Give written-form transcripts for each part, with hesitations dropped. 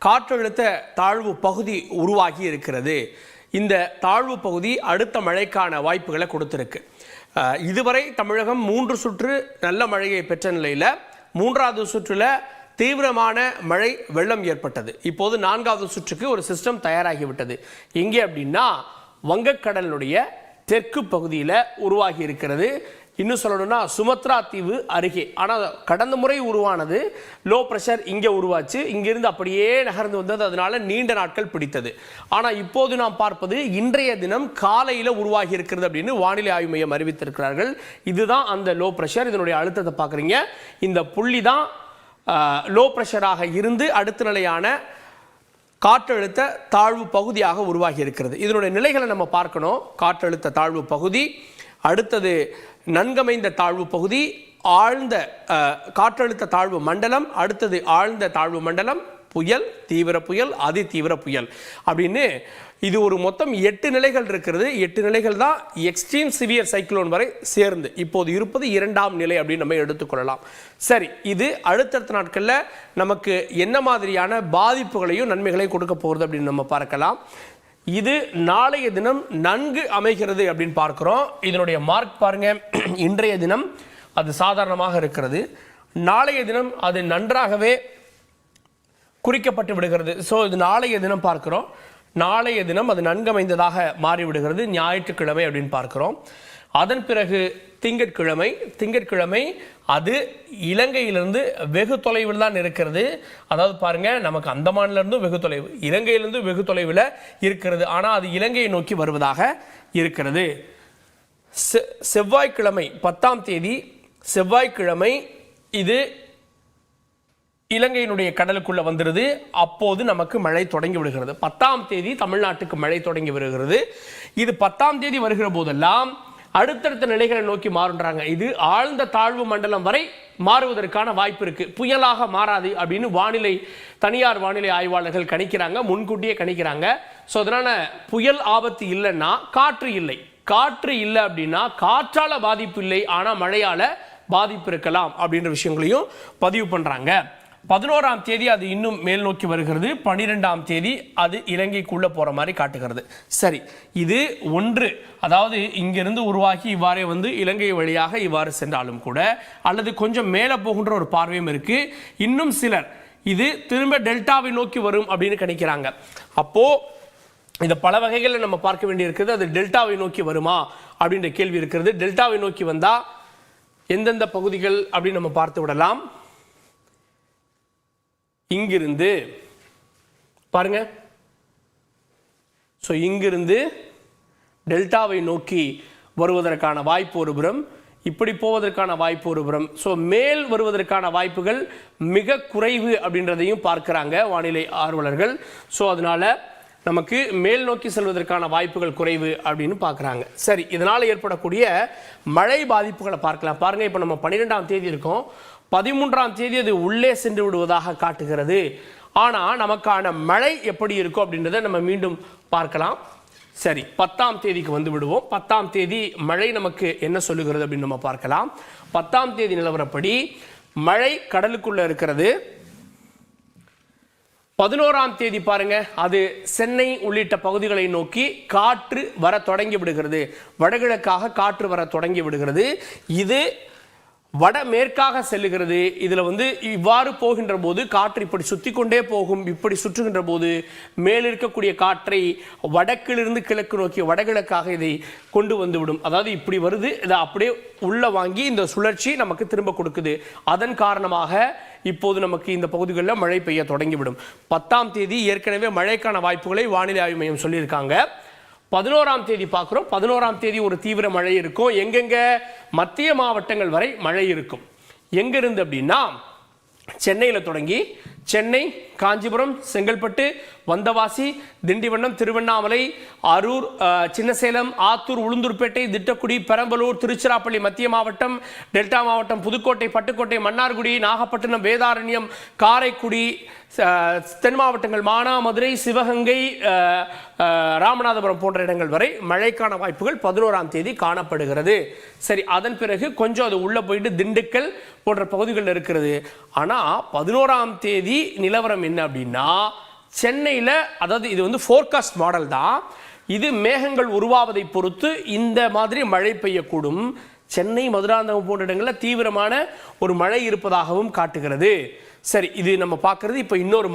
காற்றழுத்த தாழ்வு பகுதி உருவாகி இருக்கிறது. இந்த தாழ்வு பகுதி அடுத்த மழைக்கான வாய்ப்புகளை கொடுத்திருக்கு. இதுவரை தமிழகம் 3 சுற்று நல்ல மழையை பெற்ற நிலையில் 3வது சுற்றில் தீவிரமான மழை வெள்ளம் ஏற்பட்டது. இப்போது 4வது சுற்றுக்கு ஒரு சிஸ்டம் தயாராகிவிட்டது. எங்கே அப்படின்னா வங்கக்கடலுடைய தெற்கு பகுதியில் உருவாகி இருக்கிறது. இன்னும் சொல்லணும்னா சுமத்ரா தீவு அருகே. ஆனால் கடந்த முறை உருவானது லோ ப்ரெஷர் இங்கே உருவாச்சு, இங்கிருந்து அப்படியே நகர்ந்து வந்தது, அதனால நீண்ட நாட்கள் பிடித்தது. ஆனால் இப்போது நாம் பார்ப்பது இன்றைய தினம் காலையில் உருவாகி இருக்கிறது அப்படின்னு வானிலை ஆய்வு மையம் அறிவித்திருக்கிறார்கள். இதுதான் அந்த லோ ப்ரெஷர். இதனுடைய அழுத்தத்தை பார்க்குறீங்க. இந்த புள்ளி தான் லோ ப்ரெஷராக இருந்து அடுத்த நிலையான காற்றழுத்த தாழ்வு பகுதியாக உருவாகி இருக்கிறது. இதனுடைய நிலைகளை நம்ம பார்க்கணும். காற்றழுத்த தாழ்வு பகுதி, அடுத்தது நன்கமைந்த தாழ்வு பகுதி, ஆழ்ந்த காற்றழுத்த தாழ்வு மண்டலம், அடுத்தது ஆழ்ந்த தாழ்வு மண்டலம், புயல், தீவிர புயல், அதி தீவிர புயல் அப்படின்னு இது ஒரு மொத்தம் 8 நிலைகள் இருக்கிறது. 8 நிலைகள் தான் எக்ஸ்ட்ரீம் சிவியர் சைக்ளோன் வரை சேர்ந்து இப்போது இருப்பது 2ஆம் நிலை அப்படின்னு நம்ம எடுத்துக்கொள்ளலாம். சரி, இது அடுத்தடுத்த நாட்களில் நமக்கு என்ன மாதிரியான பாதிப்புகளையும் நன்மைகளையும் கொடுக்க போகிறது அப்படின்னு நம்ம பார்க்கலாம். இது நாளைய தினம் நன்கு அமைகிறது அப்படின்னு பார்க்கிறோம். இதனுடைய மார்க் பாருங்க. இன்றைய தினம் அது சாதாரணமாக இருக்கிறது, நாளைய தினம் அது நன்றாகவே குறிக்கப்பட்டு விடுகிறது. ஸோ இது நாளைய தினம் பார்க்கிறோம். நாளைய தினம் அது நன்கமைந்ததாக மாறிவிடுகிறது ஞாயிற்றுக்கிழமை அப்படின்னு பார்க்கிறோம். அதன் பிறகு திங்கட்கிழமை அது இலங்கையிலிருந்து வெகு தொலைவில் தான் இருக்கிறது. அதாவது பாருங்க, நமக்கு அந்தமானிலிருந்து வெகு தொலைவு, இலங்கையிலிருந்து வெகு தொலைவில் இருக்கிறது. ஆனால் அது இலங்கையை நோக்கி வருவதாக இருக்கிறது. செவ்வாய்க்கிழமை 10ஆம் தேதி செவ்வாய்க்கிழமை இது இலங்கையினுடைய கடலுக்குள்ள வந்துடுது. அப்போது நமக்கு மழை தொடங்கி விடுகிறது. 10ஆம் தேதி தமிழ்நாட்டுக்கு மழை தொடங்கி வருகிறது. இது 10ஆம் தேதி வருகிற போதெல்லாம் அடுத்தடுத்த நிலைகளை நோக்கி மாறுன்றாங்க. இது ஆழ்ந்த தாழ்வு மண்டலம் வரை மாறுவதற்கான வாய்ப்பு இருக்கு, புயலாக மாறாது அப்படின்னு தனியார் வானிலை ஆய்வாளர்கள் கணிக்கிறாங்க, முன்கூட்டியே கணிக்கிறாங்க. ஸோ அதனால புயல் ஆபத்து இல்லைன்னா காற்று இல்லை, காற்று இல்லை அப்படின்னா காற்றால பாதிப்பு இல்லை, ஆனால் மழையால பாதிப்பு இருக்கலாம் அப்படின்ற விஷயங்களையும் பதிவு பண்றாங்க. 11ஆம் தேதி அது இன்னும் மேல் நோக்கி வருகிறது. 12ஆம் தேதி அது இலங்கைக்குள்ள போற மாதிரி காட்டுகிறது. சரி, இது ஒன்று. அதாவது இங்கிருந்து உருவாகி இவ்வாறே வந்து இலங்கை வழியாக இவ்வாறு சென்றாலும் கூட, அல்லது கொஞ்சம் மேலே போகின்ற ஒரு பார்வையும் இருக்கு. இன்னும் சிலர் இது திரும்ப டெல்டாவை நோக்கி வரும் அப்படின்னு கணிக்கிறாங்க. அப்போ இதை பல வகைகளில் நம்ம பார்க்க வேண்டியிருக்கிறது. அது டெல்டாவை நோக்கி வருமா அப்படின்ற கேள்வி இருக்கிறது. டெல்டாவை நோக்கி வந்தா எந்தெந்த பகுதிகள் அப்படின்னு நம்ம பார்த்து விடலாம். இங்கிருந்து பாருங்க, ஸோ இங்கிருந்து டெல்டாவை நோக்கி வருவதற்கான வாய்ப்பு ஒரு புறம், இப்படி போவதற்கான வாய்ப்பு ஒரு புறம். ஸோ மேல் வருவதற்கான வாய்ப்புகள் மிக குறைவு அப்படின்றதையும் பார்க்கிறாங்க வானிலை ஆர்வலர்கள். ஸோ அதனால நமக்கு மேல் நோக்கி செல்வதற்கான வாய்ப்புகள் குறைவு அப்படின்னு பார்க்குறாங்க. சரி, இதனால் ஏற்படக்கூடிய மழை பாதிப்புகளை பார்க்கலாம். பாருங்க, இப்போ நம்ம 12ஆம் தேதி இருக்கோம். 13ஆம் தேதி அது உள்ளே சென்று விடுவதாக காட்டுகிறது. ஆனால் நமக்கான மழை எப்படி இருக்கும் அப்படின்றத நம்ம மீண்டும் பார்க்கலாம். சரி, 10ஆம் தேதிக்கு வந்து விடுவோம். 10ஆம் தேதி மழை நமக்கு என்ன சொல்லுகிறது அப்படின்னு நம்ம பார்க்கலாம். 10ஆம் தேதி நிலவரப்படி மழை கடலுக்குள்ள இருக்கிறது. 11ஆம் தேதி பாருங்க, அது சென்னை உள்ளிட்ட பகுதிகளை நோக்கி காற்று வர தொடங்கி விடுகிறது. வடகிழக்காக காற்று வர தொடங்கி விடுகிறது. இது வடமேற்காக செல்லுகிறது. இதுல வந்து இவ்வாறு போகின்ற போது காற்று இப்படி சுத்தி கொண்டே போகும். இப்படி சுற்றுகின்ற போது மேல் இருக்கக்கூடிய காற்றை வடக்கிலிருந்து கிழக்கு நோக்கி வடகிழக்காக இதை கொண்டு வந்து விடும். அதாவது இப்படி வருது, இதை அப்படியே உள்ள வாங்கி இந்த சுழற்சி நமக்கு திரும்ப கொடுக்குது. அதன் காரணமாக இப்போது நமக்கு இந்த பகுதிகளில் மழை பெய்ய தொடங்கிவிடும். 10ஆம் தேதி ஏற்கனவே மழைக்கான வாய்ப்புகளை வானிலை ஆய்வு மையம் சொல்லியிருக்காங்க. 11ஆம் தேதி பார்க்குறோம். 11ஆம் தேதி ஒரு தீவிர மழை இருக்கும். எங்கெங்க? மத்திய மாவட்டங்கள் வரை மழை இருக்கும். எங்கிருந்து அப்படின்னா சென்னையில் தொடங்கி சென்னை, காஞ்சிபுரம், செங்கல்பட்டு, வந்தவாசி, திண்டிவனம், திருவண்ணாமலை, அரூர், சின்னசேலம், ஆத்தூர், உளுந்தூர்பேட்டை, திட்டக்குடி, பெரம்பலூர், திருச்சிராப்பள்ளி மத்திய மாவட்டம், டெல்டா மாவட்டம், புதுக்கோட்டை, பட்டுக்கோட்டை, மன்னார்குடி, நாகப்பட்டினம், வேதாரண்யம், காரைக்குடி, தென் மாவட்டங்கள் மானாமதுரை, சிவகங்கை, ராமநாதபுரம் போன்ற இடங்கள் வரை மழைக்கான வாய்ப்புகள் 11ஆம் தேதி காணப்படுகிறது. சரி, அதன் பிறகு கொஞ்சம் அது உள்ள போயிட்டு திண்டுக்கல் போன்ற பகுதிகள் இருக்கிறது. ஆனால் 11ஆம் தேதி நிலவரம் என்ன அப்படின்னா சென்னையில், அதாவது இது வந்து ஃபோர்காஸ்ட் மாடல் தான், இது மேகங்கள் உருவாவதை பொறுத்து இந்த மாதிரி மழை பெய்யக்கூடும். சென்னை, மதுராந்தகம் போன்ற இடங்களில் தீவிரமான ஒரு மழை இருப்பதாகவும் காட்டுகிறது. சரி, இது நம்ம பார்க்கறது இப்போ இன்னொரு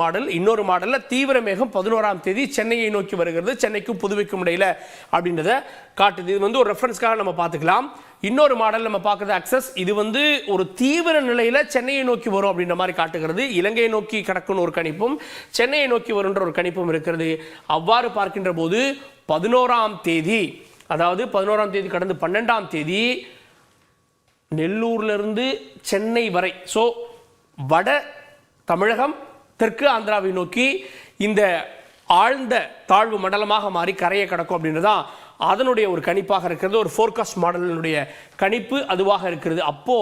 மாடலில் தீவிர மேகம் 11ஆம் தேதி சென்னையை நோக்கி வருகிறது, சென்னைக்கும் புதுவைக்கும் இடையில அப்படின்றத காட்டுது. இது வந்து ஒரு ரெஃபரன்ஸ்க்காக நம்ம பார்த்துக்கலாம். இன்னொரு மாடல் நம்ம பார்க்குறது அக்சஸ், இது வந்து ஒரு தீவிர நிலையில் சென்னையை நோக்கி வரும் அப்படின்ற மாதிரி காட்டுகிறது. இலங்கையை நோக்கி கிடக்குன்னு ஒரு கணிப்பும் சென்னையை நோக்கி வருன்ற ஒரு கணிப்பும் இருக்கிறது. அவ்வாறு பார்க்கின்ற போது 11ஆம் தேதி, அதாவது 11ஆம் தேதி கடந்து 12ஆம் தேதி நெல்லூர்லேருந்து சென்னை வரை, ஸோ வட தமிழகம் தெற்கு ஆந்திராவை நோக்கி இந்த ஆழ்ந்த தாழ்வு மண்டலமாக மாறி கரையை கடக்கும் அப்படின்றதான் அதனுடைய ஒரு கணிப்பாக இருக்கிறது. ஒரு ஃபோர்காஸ்ட் மாடலினுடைய கணிப்பு அதுவாக இருக்கிறது. அப்போ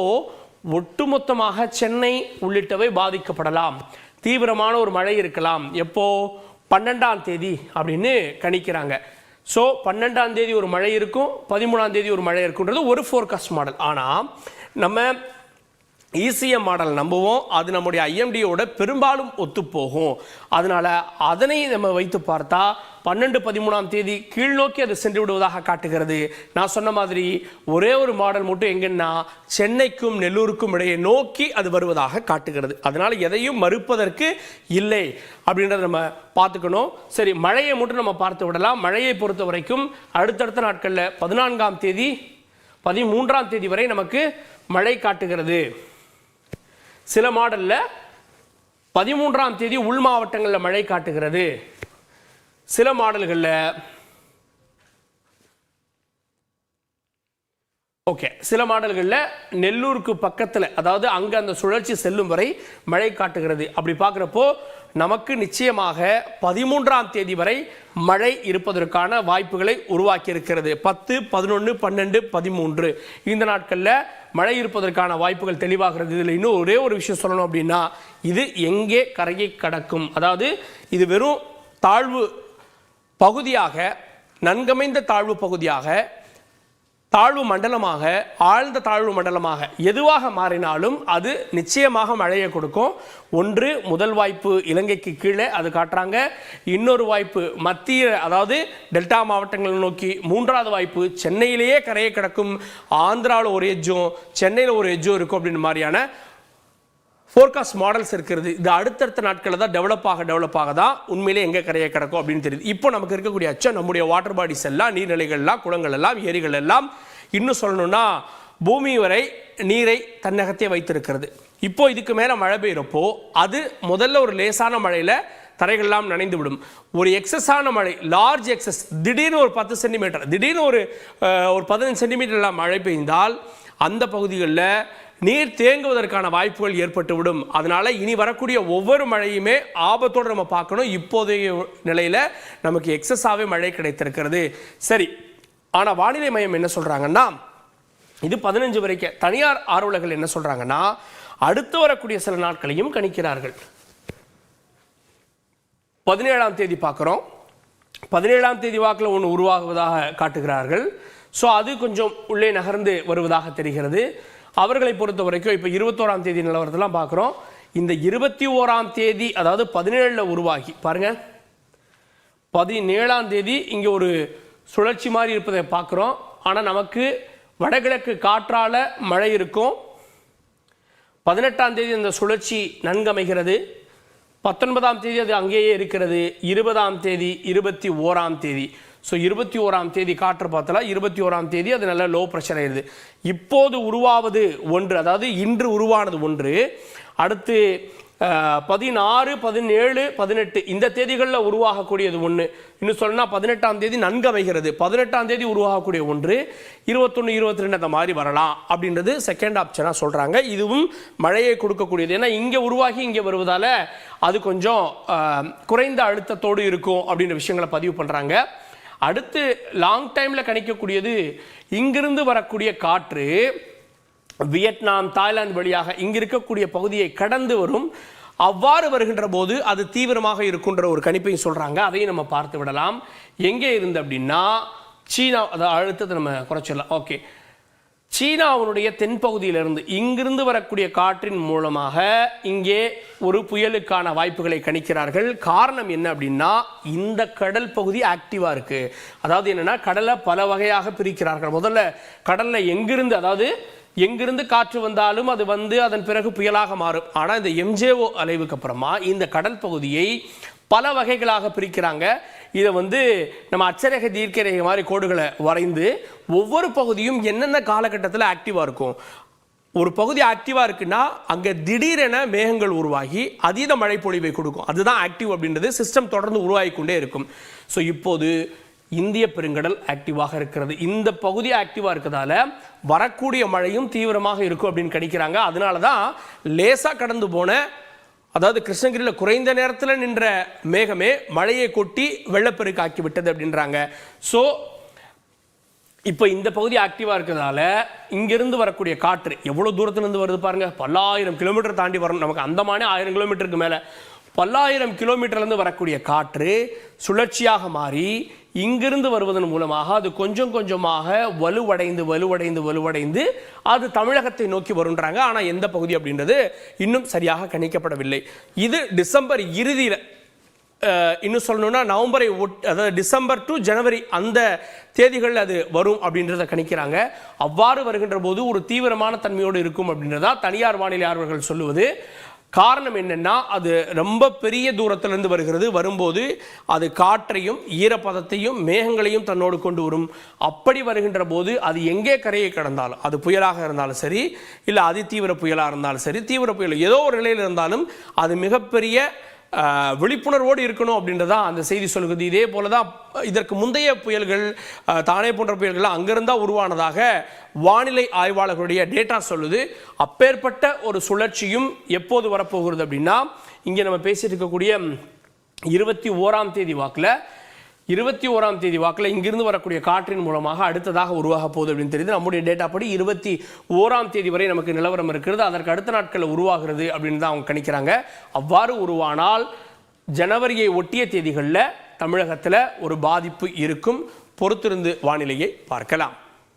ஒட்டுமொத்தமாக சென்னை உள்ளிட்டவை பாதிக்கப்படலாம், தீவிரமான ஒரு மழை இருக்கலாம். எப்போ? 12ஆம் தேதி அப்படின்னு கணிக்கிறாங்க. ஸோ 12ஆம் தேதி ஒரு மழை இருக்கும், 13ஆம் தேதி ஒரு மழை இருக்குன்றது ஒரு ஃபோர்காஸ்ட் மாடல். ஆனால் நம்ம ECM மாடல் நம்புவோம், அது நம்முடைய IMDயோட பெரும்பாலும் ஒத்துப்போகும். அதனால அதனை நம்ம வைத்து பார்த்தா 12, 13ஆம் தேதி கீழ்நோக்கி அது சென்று விடுவதாக காட்டுகிறது. நான் சொன்ன மாதிரி ஒரே ஒரு மாடல் மட்டும் எங்கன்னா சென்னைக்கும் நெல்லூருக்கும் இடையே நோக்கி அது வருவதாக காட்டுகிறது. அதனால எதையும் மறுப்பதற்கு இல்லை அப்படின்றத நம்ம பார்த்துக்கணும். சரி, மழையை மட்டும் நம்ம பார்த்து விடலாம். மழையை பொறுத்த வரைக்கும் அடுத்தடுத்த நாட்களில் 14ஆம் தேதி 13ஆம் தேதி வரை நமக்கு மழை காட்டுகிறது. சில மாடல்ல 13ஆம் தேதி உள் மாவட்டங்களில் மழை காட்டுகிறது. சில மாடல்களில் நெல்லூருக்கு பக்கத்தில், அதாவது அங்கே அந்த சுழற்சி செல்லும் வரை மழை காட்டுகிறது. அப்படி பார்க்குறப்போ நமக்கு நிச்சயமாக 13ஆம் தேதி வரை மழை இருப்பதற்கான வாய்ப்புகளை உருவாக்கி இருக்கிறது. 10, 11, 12, 13 இந்த நாட்களில் மழை இருப்பதற்கான வாய்ப்புகள் தெளிவாகிறது. இதில் இன்னும் ஒரே ஒரு விஷயம் சொல்லணும் அப்படின்னா, இது எங்கே கரையை கடக்கும், அதாவது இது வெறும் தாழ்வு பகுதியாக, நன்கமைந்த தாழ்வு பகுதியாக, தாழ்வு மண்டலமாக, ஆழ்ந்த தாழ்வு மண்டலமாக எதுவாக மாறினாலும் அது நிச்சயமாக மழையை கொடுக்கும். ஒன்று, முதல் வாய்ப்பு இலங்கைக்கு கீழே அது காட்டுறாங்க. இன்னொரு வாய்ப்பு மத்திய, அதாவது டெல்டா மாவட்டங்களை நோக்கி. மூன்றாவது வாய்ப்பு சென்னையிலேயே கரையை கிடக்கும், ஆந்திராவில் ஒரு எஜ்ஜும் சென்னையில் ஒரு எஜ்ஜும் இருக்கும் அப்படின்னு மாதிரியான ஃபோர்காஸ்ட் மாடல்ஸ் இருக்கிறது. இது அடுத்தடுத்த நாட்களில் தான் டெவலப் ஆக தான் உண்மையிலே எங்கே கரையை கிடக்கும் அப்படின்னு தெரியுது. இப்போ நமக்கு இருக்கக்கூடிய அச்சம் நம்முடைய வாட்டர் பாடிஸ் எல்லாம், நீர்நிலைகள்லாம், குளங்கள் எல்லாம், ஏரிகள் எல்லாம் இன்னும் சொல்லணும்னா பூமி வரை நீரை தன்னகத்தே வைத்திருக்கிறது. இப்போ இதுக்கு மேலே மழை பெய்யறப்போ அது முதல்ல ஒரு லேசான மழையில் தரைகள்லாம் நனைந்து விடும். ஒரு எக்ஸஸான மழை, லார்ஜ் எக்ஸஸ், திடீர்னு ஒரு 10 சென்டிமீட்டர், திடீர்னு ஒரு 15 சென்டிமீட்டர்லாம் மழை பெய்ந்தால் அந்த பகுதிகளில் நீர் தேங்குவதற்கான வாய்ப்புகள் ஏற்பட்டுவிடும். அதனால இனி வரக்கூடிய ஒவ்வொரு மழையுமே ஆபத்தோடு நம்ம பார்க்கணும். இப்போதைய நிலையில் நமக்கு எக்ஸஸாகவே மழை கிடைத்திருக்கிறது. சரி, ஆனால் வானிலை மையம் என்ன சொல்கிறாங்கன்னா, இது 15 வரைக்கும். தனியார் ஆர்வலர்கள் என்ன சொல்கிறாங்கன்னா, அடுத்து வரக்கூடிய சில நாட்களையும் கணிக்கிறார்கள். 17ஆம் தேதி பார்க்குறோம், 17ஆம் தேதி வாக்கில் ஒன்று உருவாகுவதாக காட்டுகிறார்கள். ஸோ அது கொஞ்சம் உள்ளே நகர்ந்து வருவதாக தெரிகிறது. அவர்களை பொறுத்த வரைக்கும் இப்போ 21ஆம் தேதி நிலவரத்தெல்லாம் பார்க்குறோம். இந்த 21ஆம் தேதி, அதாவது 17 உருவாகி பாருங்க, 17ஆம் தேதி இங்கே ஒரு சுழற்சி மாதிரி இருப்பதை பார்க்குறோம். ஆனால் நமக்கு வடகிழக்கு காற்றால மழை இருக்கும். 18ஆம் தேதி அந்த சுழற்சி நன்கமைகிறது. 19ஆம் தேதி அது அங்கேயே இருக்கிறது. 20ஆம் தேதி, 21ஆம் தேதி. ஸோ 21ஆம் தேதி காற்று பார்த்தலாம். 21ஆம் தேதி அது நல்ல லோ ப்ரெஷர் ஆயிடுது. இப்போது உருவாவது ஒன்று, அதாவது இன்று உருவானது ஒன்று, அடுத்து 16, 17, 18 இந்த தேதிகளில் உருவாகக்கூடியது ஒன்று. இன்னும் சொன்னால் 18ஆம் தேதி நன்கு அமைகிறது. 18ஆம் தேதி உருவாகக்கூடிய ஒன்று, 21, 22 அந்த மாதிரி வரலாம் அப்படின்றது செகண்ட் ஆப்ஷனாக சொல்கிறாங்க. இதுவும் மழையை கொடுக்கக்கூடியது. ஏன்னா இங்கே உருவாகி இங்கே வருவதால் அது கொஞ்சம் குறைந்த அழுத்தத்தோடு இருக்கும் அப்படின்ற விஷயங்களை பதிவு பண்ணுறாங்க. அடுத்து லாங் டைமில் கணிக்கக்கூடியது, இங்கிருந்து வரக்கூடிய காற்று வியட்நாம், தாய்லாந்து வழியாக இங்கே இருக்கக்கூடிய பகுதியை கடந்து வரும். அவ்வாறு வருகின்ற போது அது தீவிரமாக இருக்குன்ற ஒரு கணிப்பையும் சொல்கிறாங்க. அதையும் நம்ம பார்த்து விடலாம். எங்கே இருந்து அப்படின்னா சீனா, அதை அழுத்தத்தை நம்ம குறைச்சிடலாம். ஓகே, சீனாவுடைய தென்பகுதியிலிருந்து இங்கிருந்து வரக்கூடிய காற்றின் மூலமாக இங்கே ஒரு புயலுக்கான வாய்ப்புகளை கணிக்கிறார்கள். காரணம் என்ன அப்படின்னா, இந்த கடல் பகுதி ஆக்டிவா இருக்கு. அதாவது என்னன்னா, கடலை பல வகையாக பிரிக்கிறார்கள். முதல்ல கடல்ல எங்கிருந்து காற்று வந்தாலும் அது வந்து அதன் பிறகு புயலாக மாறும். ஆனால் இந்த எம்ஜேஓ அலைவுக்கு அப்புறமா இந்த கடல் பகுதியை பல வகைகளாக பிரிக்கிறாங்க. இதை வந்து நம்ம அச்சரேகை தீர்க்கரேகை மாதிரி கோடுகளை வரைந்து ஒவ்வொரு பகுதியும் என்னென்ன காலகட்டத்தில் ஆக்டிவாக இருக்கும். ஒரு பகுதி ஆக்டிவாக இருக்குன்னா அங்கே திடீரென மேகங்கள் உருவாகி அதீத மழை பொழிவை கொடுக்கும். அதுதான் ஆக்டிவ் அப்படின்றது. சிஸ்டம் தொடர்ந்து உருவாகி கொண்டே இருக்கும். ஸோ இப்போது இந்திய பெருங்கடல் ஆக்டிவாக இருக்கிறது. இந்த பகுதி ஆக்டிவாக இருக்கிறதால வரக்கூடிய மழையும் தீவிரமாக இருக்கும் அப்படின்னு கணிக்கிறாங்க. அதனால தான் லேசாக கடந்து போன, அதாவது கிருஷ்ணகிரியில் குறைந்த நேரத்தில் நின்ற மேகமே மழையை கொட்டி வெள்ளப்பெருக்கு ஆக்கி விட்டது அப்படின்றாங்க. ஸோ இப்போ இந்த பகுதி ஆக்டிவாக இருக்கிறதால இங்கிருந்து வரக்கூடிய காற்று எவ்வளோ தூரத்துலேருந்து வருது பாருங்க. பல்லாயிரம் கிலோமீட்டர் தாண்டி வரணும். நமக்கு அந்தமானே 1000 கிலோமீட்டருக்கு மேலே, பல்லாயிரம் கிலோமீட்டர்லேருந்து வரக்கூடிய காற்று சுழற்சியாக மாறி இங்கிருந்து வருவதன் மூலமாக அது கொஞ்சம் கொஞ்சமாக வலுவடைந்து அது தமிழகத்தை நோக்கி வருன்றாங்க. ஆனால் எந்த பகுதி அப்படின்றது இன்னும் சரியாக கணிக்கப்படவில்லை. இது டிசம்பர் இறுதியில், இன்னும் சொல்லணும்னா நவம்பரை அதாவது டிசம்பர் டு ஜனவரி அந்த தேதிகள் அது வரும் அப்படின்றத கணிக்கிறாங்க. அவ்வாறு வருகின்ற போது ஒரு தீவிரமான தன்மையோடு இருக்கும் அப்படின்றதா தனியார் வானிலை ஆய்வாளர்கள் சொல்லுவது. காரணம் என்னன்னா, அது ரொம்ப பெரிய தூரத்திலிருந்து வருகிறது. வரும்போது அது காற்றையும் ஈரப்பதத்தையும் மேகங்களையும் தன்னோடு கொண்டு வரும். அப்படி வருகின்ற போது அது எங்கே கரையை கடந்தாலும், அது புயலாக இருந்தாலும் சரி, இல்லை அதிதீவிர புயலாக இருந்தாலும் சரி, தீவிர புயல் ஏதோ ஒரு நிலையில் இருந்தாலும் அது மிகப்பெரிய விழிப்புணர்வோடு இருக்கணும் அப்படின்றதான் அந்த செய்தி சொல்கிறது. இதே போல தான் இதற்கு முந்தைய புயல்கள், தானே போன்ற புயல்கள் அங்கிருந்தால் உருவானதாக வானிலை ஆய்வாளர்களுடைய டேட்டா சொல்லுது. அப்பேற்பட்ட ஒரு சுழற்சியும் எப்போது வரப்போகிறது அப்படின்னா, இங்கே நம்ம பேசிட்டு இருக்கக்கூடிய 21ஆம் தேதி வாக்கில் இங்கிருந்து வரக்கூடிய காற்றின் மூலமாக அடுத்ததாக உருவாக போகுது அப்படின்னு தெரியுது. நம்முடைய டேட்டா படி 21ஆம் தேதி வரை நமக்கு நிலவரம் இருக்கிறது. அதற்கு அடுத்த நாட்களில் உருவாகிறது அப்படின்னு தான் அவங்க கணிக்கிறாங்க. அவ்வாறு உருவானால் ஜனவரியை ஒட்டிய தேதிகளில் தமிழகத்தில் ஒரு பாதிப்பு இருக்கும். பொறுத்திருந்து வானிலையை பார்க்கலாம்.